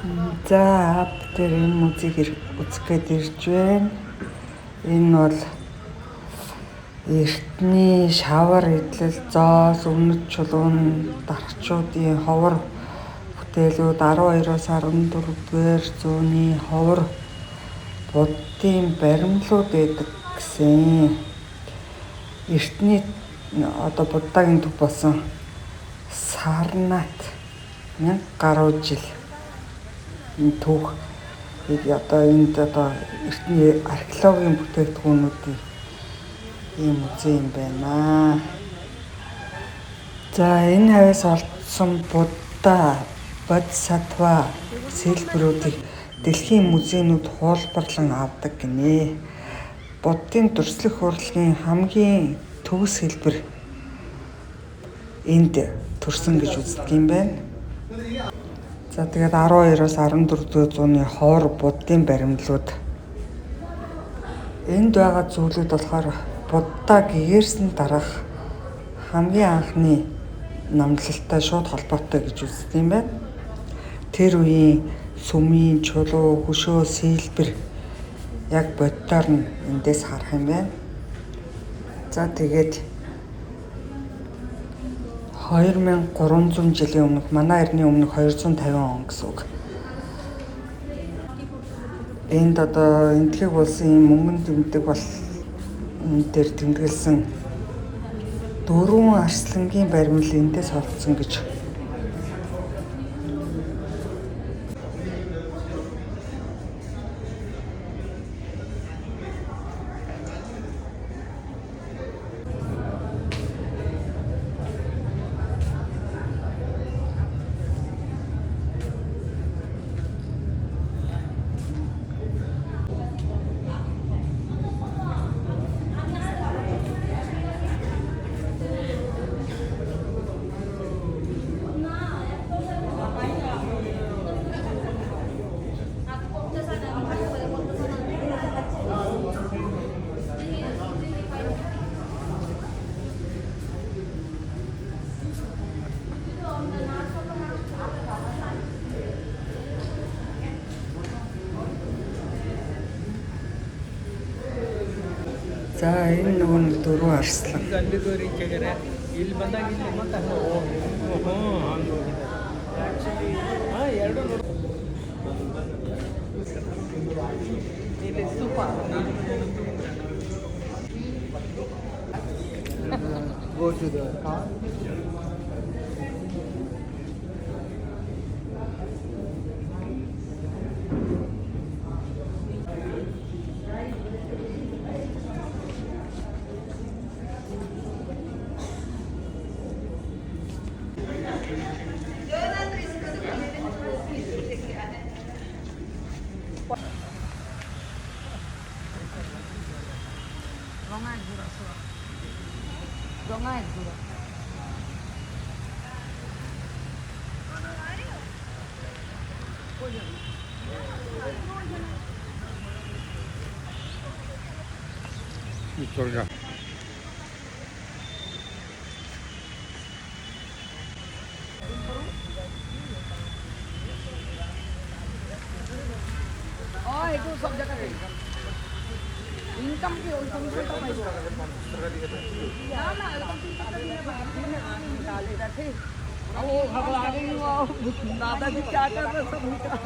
За тэр энэ музейг үзэх гээд ирж байна. Энэ бол эртний шавар идэл зоос өмнөд чулуун дархчуудын ховор бүтээлүүд 12-оос 14-р зууны ховор буддын баримлууд байдаг гэсэн. Эртний одоо буддагийн төв болсон Сарнат 1000 гаруй жил энэ төв одоо энд одоо эртний археологийн бүтээгдэхүүнүүдийн ийм музей юм байна. За энэ хавьяас олдсон Будда, Бодхисаттва сэлбэрүүдийг дэлхийн музейнүүд хуулбарлан авдаг гинэ. Буддын дүрслэх урлагийн хамгийн төгс хэлбэр энд төрсөн гэж үздэг юм байна. За тэгээд 12-оос 14-р зууны ховор буддын баримлууд энд байгаа зүйлүүд болохоор Будда гэгэрсэн дараах хамгийн анхны намлалтай шууд холбоотой гэж үздэг юм байна. Тэр үеийн сүмийн чулуу, хөшөө, сэлбэр яг боддоор нь эндээс харах юм байна. За тэгээд 2300 жилийн өмнөх манай эртний өмнөх 250 он гэсэн үг. Энд одоо энтхэг болсон юм мөнгөн тэмдэг бол энэ дээр тэмдэглэсэн 4 арслангийн баримл эндээс олдсон гэж. За энэ нөгөө 4 арслан. Go to the car. 이쪽이가 itu सब जगह पे इनकम के इनकम से तो भाई ना ना निकाले थे वो भगवान ही वो दादाजी क्या कर रहे सब निकाल